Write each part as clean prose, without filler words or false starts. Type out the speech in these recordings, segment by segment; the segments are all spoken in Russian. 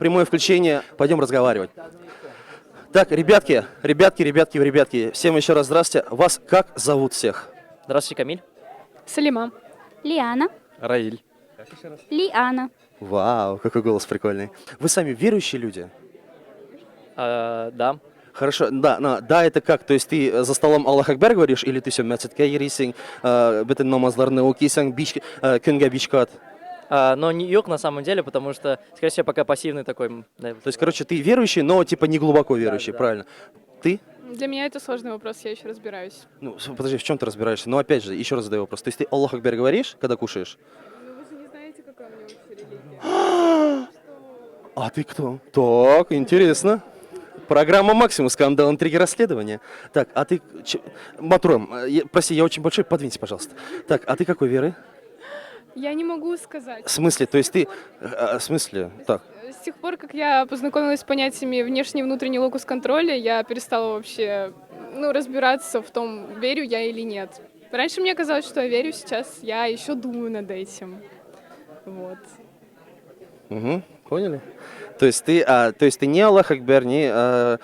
Прямое включение, пойдем разговаривать. Так, ребятки, всем еще раз здравствуйте. Вас как зовут всех? Здравствуйте, Камиль. Салима. Лиана. Раиль. Лиана. Вау, какой голос прикольный. Вы сами верующие люди? Да. Хорошо, да, это как? То есть ты за столом Аллах Акбар говоришь, или ты все мәсеткә йөрисең, бөтен намазларны укисың, көнгә биш кат? Но не юг на самом деле, потому что, скорее всего, пока пассивный такой. Да. То есть, короче, ты верующий, но типа не глубоко верующий, Да. правильно? Ты? Для меня это сложный вопрос, я еще разбираюсь. Ну, подожди, в чем ты разбираешься? Ну, опять же, еще раз задаю вопрос. То есть ты Аллах Акбар говоришь, когда кушаешь? Ну вы же не знаете, какая у меня вообще религия. А ты кто? Так, интересно. Программа «Максимум», скандал, интриги, расследования. Так, а ты... Матром, прости, я очень большой, подвинься, пожалуйста. Так, а ты какой веры? Я не могу сказать. В смысле? То есть ты... В смысле? Так. С тех пор, как я познакомилась с понятиями внешний и внутренний локус контроля, я перестала вообще разбираться в том, верю я или нет. Раньше мне казалось, что я верю, сейчас я еще думаю над этим. Вот. Угу, поняли? То есть ты не Аллах Акбар, не... то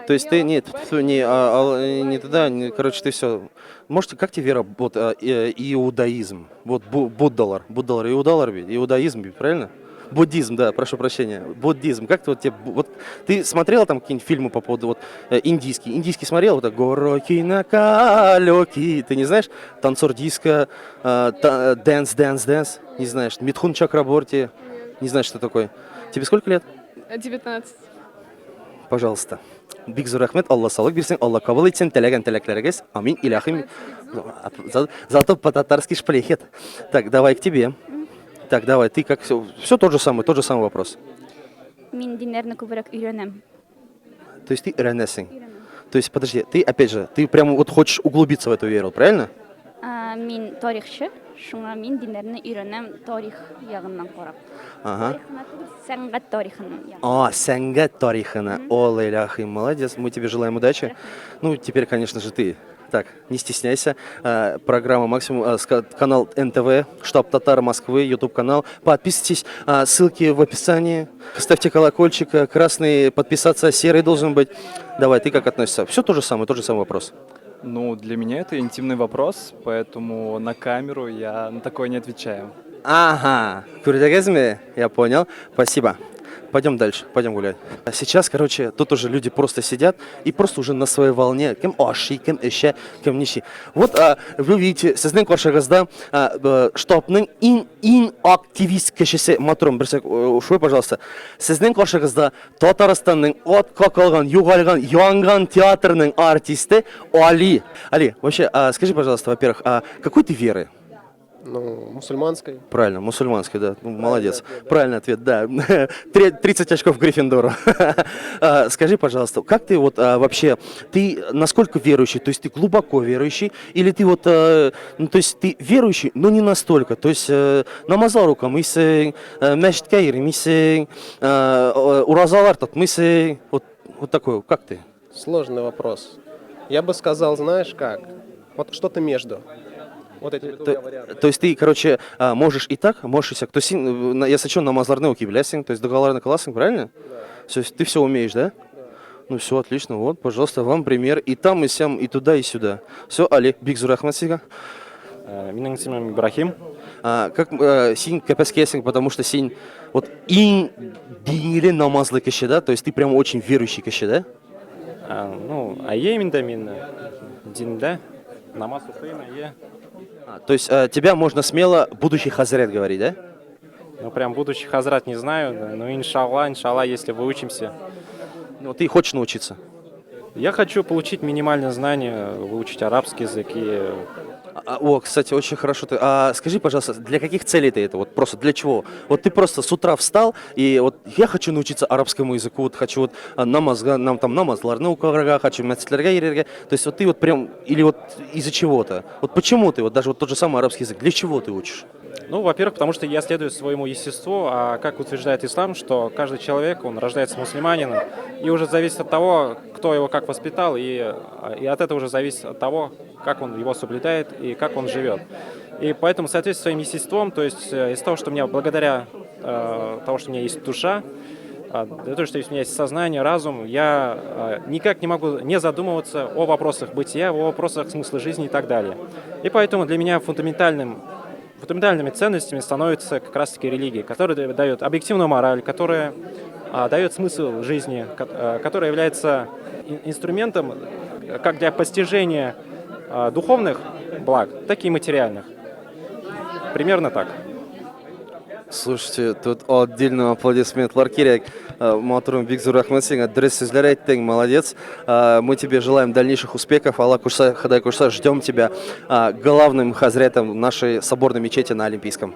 есть ты... Нет, не туда, короче, ты все... Можете, как тебе вера, вот, иудаизм, вот, буддалар, иудалар ведь, иудаизм, правильно? Буддизм, да, прошу прощения, буддизм. Как ты вот тебе... Вот, ты смотрела там какие-нибудь фильмы по поводу вот индийский смотрел, вот так, Гороки на калеки, ты не знаешь? Танцор диско, дэнс, не знаешь? Митхун Чакраборти, не знаешь, что такое? Тебе сколько лет? 19. Пожалуйста. Бик рахмет, Алла саулык берсен, Алла кабыл етсен, теләгән теләкләрегез. Амин, иләхим. Зато по-татарски шпрехет. Так, давай к тебе. Так, давай, ты как все тот же самый вопрос. Мин динләрне күбрәк өйрәнәм. То есть ты ренесинг. То есть, подожди, ты опять же, ты прямо вот хочешь углубиться в эту веру, правильно? Мин тарихчы, шуңа мин динләрне өйрәнәм тарих ягыннан карап. Ага. Сәнгать тарихын. Сәнгать тарихына. О, иләхим, молодец, мы тебе желаем удачи. Ну, теперь, конечно же, ты. Так, не стесняйся. Программа «Максимум», канал НТВ, штаб Татар Москвы, YouTube-канал. Подписывайтесь, ссылки в описании. Ставьте колокольчик, красный подписаться, серый должен быть. Давай, ты как относишься? Все тот же самый вопрос. Ну, для меня это интимный вопрос, поэтому на камеру я на такое не отвечаю. Ага, күрдегезме? Я понял. Спасибо. Пойдем дальше, пойдем гулять. А сейчас, короче, тут уже люди просто сидят и просто уже на своей волне. Кем аши, кем эше, кем ниши. Вот вы видите, сезнең каршыгызда штабның иң активист кешесе Матром, берсек шуй, пожалуйста. Сезнең каршыгызда Татарстанның атка калган, югалган, янган театрның артисты Али. Али, вообще, скажи, пожалуйста, во-первых, какой ты веры? Ну, мусульманской. Правильно, мусульманской, да. Ну, молодец. Правильный ответ, да. 30 очков Гриффиндору. Скажи, пожалуйста, как ты вот вообще, ты насколько верующий? То есть ты глубоко верующий? Или ты вот, ну, то есть ты верующий, но не настолько? То есть намазал рукам, мисың, мәчеткә йөрмисең, уразалар тотмыйсың, вот такой, как ты? Сложный вопрос. Я бы сказал, знаешь как? Вот что-то между. Вот эти два варианта. То есть ты, короче, можешь и так, можешь и сяк. То есть я сочен намазларны укиблясың, то есть доголарны классың, правильно? То есть ты все умеешь, да? Ну все, отлично. Вот, пожалуйста, вам пример. И там, и сям, и туда, и сюда. Все, Али, бик рахмат сига. Минең исемем Ибрахим. Как син кәпәскәсең, потому что син вот иң диниле намазлы кеше, да? То есть ты прям очень верующий кеше, да? Ну, айеминде мин динде намаз укыйм, айе. То есть тебя можно смело будущий хазрет говорить, да? Ну, прям будущий хазрат не знаю, да, но иншаллах, если выучимся. Ну, ты хочешь научиться? Я хочу получить минимальное знание, выучить арабский язык и... Кстати, очень хорошо. Скажи, пожалуйста, для каких целей ты это? Вот просто для чего? Вот ты просто с утра встал, и вот я хочу научиться арабскому языку, вот хочу вот намазларны укырга, хочу мәсетләргә йөрергә. То есть вот ты вот прям, или вот из-за чего-то? Вот почему ты, вот даже вот тот же самый арабский язык, для чего ты учишь? Ну, во-первых, потому что я следую своему естеству, а как утверждает ислам, что каждый человек, он рождается мусульманином, и уже зависит от того, кто его как воспитал, и от этого уже зависит от того, как он его соблюдает и как он живет. И поэтому, в соответствии с своим естеством, то есть из того, что у меня благодаря того, что у меня есть душа, для того, что у меня есть сознание, разум, я никак не могу не задумываться о вопросах бытия, о вопросах смысла жизни и так далее. И поэтому для меня фундаментальными ценностями становится как раз-таки религия, которая дает объективную мораль, которая дает смысл жизни, которая является инструментом как для постижения духовных благ, так и материальных. Примерно так. Слушайте, тут отдельный аплодисмент Ларкирек. Матурум Бигзур Ахмед сеңа дұрыс сөздер айттың, молодец. Мы тебе желаем дальнейших успехов. Аллах Курса, Хадай Курса, ждем тебя главным хазретом нашей соборной мечети на Олимпийском.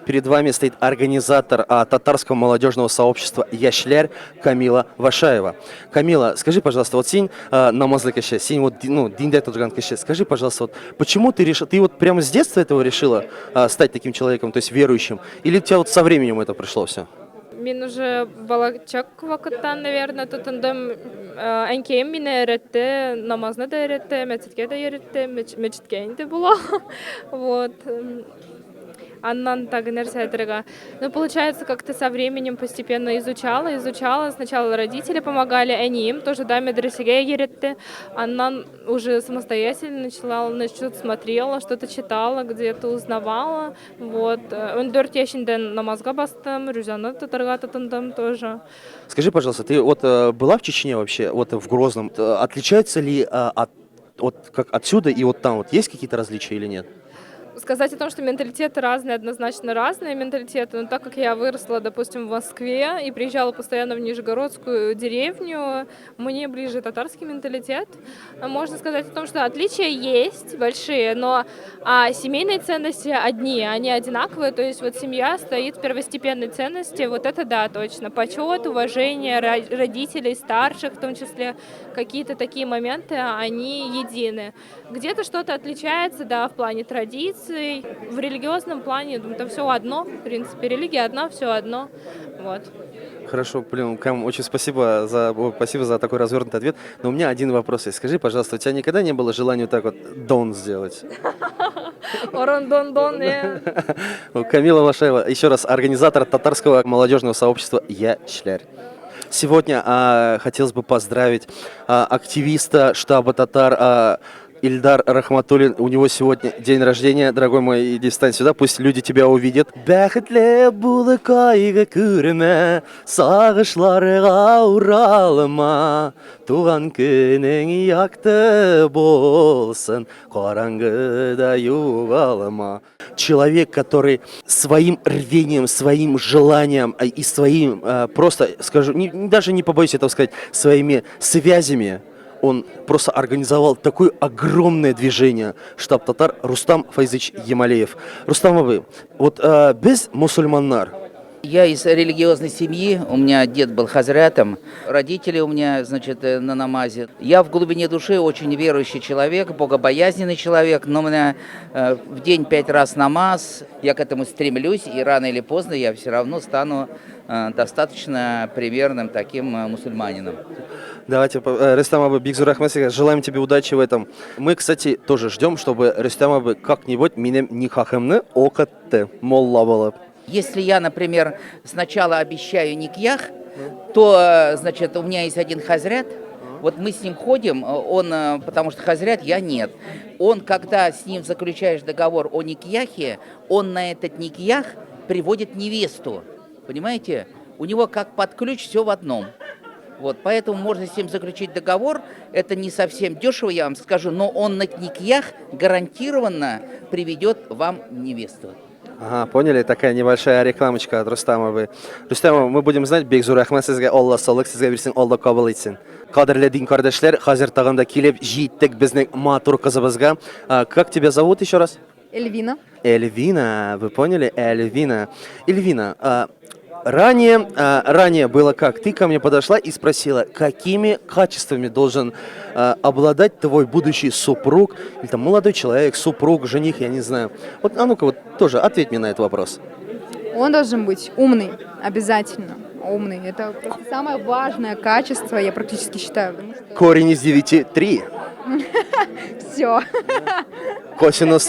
Перед вами стоит организатор татарского молодежного сообщества «Яшляр» Камила Вашаева. Камила, скажи, пожалуйста, вот сень намазлы кеше, сень вот диндэ туджган кеше. Скажи, пожалуйста, вот почему ты вот прямо с детства этого решила стать таким человеком, то есть верующим, или у тебя вот со временем это пришло все? Мен уже балачак вакыттан, наверное, тотындым. Әнкейім мені өйретті, намазны да өйретті, мәчетке да өйретті, мәчетке инде була. Вот. Аннан так нәрсе айтырга. Ну, получается, как-то со временем постепенно изучала. Сначала родители помогали, они им тоже, да, медресеге еретти. Аннан уже самостоятельно начала, что-то смотрела, что-то читала, где-то узнавала. Вот. 14 яшінден намазга бастым, рюзаны татарға татындым тоже. Скажи, пожалуйста, ты вот была в Чечне вообще, вот в Грозном? Отличается ли как отсюда и вот там вот есть какие-то различия или нет? Сказать о том, что менталитеты разные, однозначно разные менталитеты, но так как я выросла, допустим, в Москве и приезжала постоянно в Нижегородскую деревню, мне ближе татарский менталитет. Можно сказать о том, что отличия есть большие, но семейные ценности одни, они одинаковые, то есть вот семья стоит в первостепенной ценности, вот это да, точно. Почет, уважение родителей, старших, в том числе какие-то такие моменты, они едины. Где-то что-то отличается, да, в плане традиций. В религиозном плане, там все одно, в принципе, религия одна, все одно, вот. Хорошо, блин, Кам, очень спасибо за такой развернутый ответ. Но у меня один вопрос есть. Скажи, пожалуйста, у тебя никогда не было желания вот так вот дон сделать? Орон-дон-дон, Камила Вашаева, еще раз, организатор татарского молодежного сообщества «Яшляр». Сегодня хотелось бы поздравить активиста штаба татар Ильдар Рахматуллин, у него сегодня день рождения. Дорогой мой, иди встань сюда, пусть люди тебя увидят. Бәхетле булы кайгы күрмә, сагышларга уралма, туган көнең якты болсын, караңгыда югалма. Человек, который своим рвением, своим желанием и своим, просто скажу, даже не побоюсь этого сказать, своими связями, он просто организовал такое огромное движение. Штаб татар Рустам Файзыч Ямалеев. Рустам абы, вот без мусульманнар. Я из религиозной семьи, у меня дед был хазрятом, родители у меня, значит, на намазе. Я в глубине души очень верующий человек, богобоязненный человек, но у меня в день 5 раз намаз, я к этому стремлюсь, и рано или поздно я все равно стану достаточно примерным таким мусульманином. Давайте, Рустам абы, Бигзур Ахмед, желаем тебе удачи в этом. Мы, кстати, тоже ждем, чтобы Рустам абы как-нибудь минем никахымны окатты, молла было. Если я, например, сначала обещаю никьях, то, значит, у меня есть один хазрят, вот мы с ним ходим, он, потому что хазрят, я нет. Он, когда с ним заключаешь договор о никьяхе, он на этот никьях приводит невесту, понимаете? У него как под ключ все в одном. Вот, поэтому можно с ним заключить договор, это не совсем дешево, я вам скажу, но он на никьях гарантированно приведет вам невесту. Ага, поняли? Такая небольшая рекламочка от Рустамовой. Рустамов, мы будем знать, Бигзур Ахмед сезгә Алла салык, сезгә бирсен, Алла кабул итсен. Кадерле дин кардәшләр, хәзер тагында килеп җиттек безнең матур кызыбызга. Как тебя зовут еще раз? Эльвина. Эльвина, вы поняли? Эльвина. Эльвина, ранее было как? Ты ко мне подошла и спросила, какими качествами должен обладать твой будущий супруг, или там молодой человек, супруг, жених, я не знаю. Вот, ну-ка, вот тоже ответь мне на этот вопрос. Он должен быть умный, обязательно. Умный. Это просто самое важное качество, я практически считаю. Корень из 9 – 3. Все. Косинус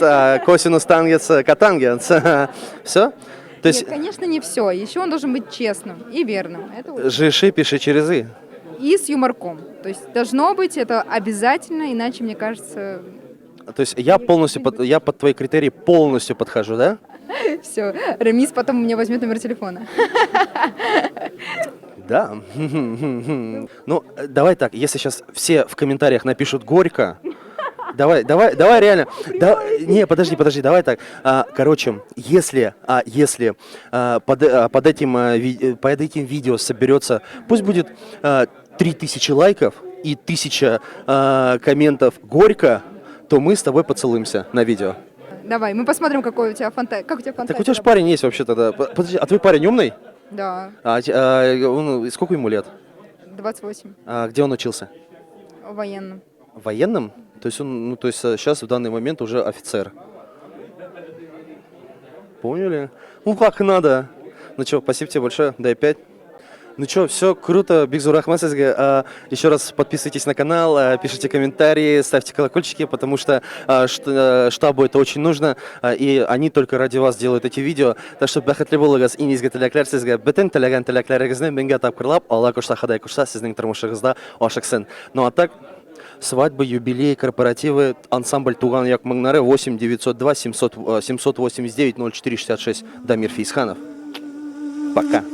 тангенс, котангенс. Все? То есть Нет, конечно, не все. Еще он должен быть честным и верным. Это вот. жиши пиши через «и». И с юморком. То есть должно быть это обязательно, иначе, мне кажется, То есть я я под твои критерии полностью подхожу, да? все. Ремис потом мне возьмет номер телефона. Да. Ну, давай так, если сейчас все в комментариях напишут «горько», давай реально. Не, подожди, давай так. Короче, если под этим видео соберется, пусть будет 3000 лайков и 1000 комментов «горько», то мы с тобой поцелуемся на видео. Давай, мы посмотрим, какой у тебя фантазия. Как у тебя фантазия? Так у тебя же парень есть вообще тогда. Подожди, а твой парень умный? Да, Сколько ему лет? 28. Где он учился? Военным. Военным? То есть он, то есть сейчас в данный момент уже офицер. Поняли? Ну как надо. Ну что, спасибо тебе большое, дай 5. Ну что, все круто, Бигзу Рахмат сізге. Еще раз подписывайтесь на канал, пишите комментарии, ставьте колокольчики, потому что штабу это очень нужно, и они только ради вас делают эти видео. Так что бәхетле булыгыз, инизге теләкләр сезгә, бөтен теләгән теләкләрегезне меңгә тапкырлап, Алла кушса, Ходай кушса, сезнең тормышыгызда ашыксын. Ну а так, свадьбы, юбилеи, корпоративы, ансамбль Туган як мыңнары 8 902 789 0466. Дамир Фейсханов. Пока.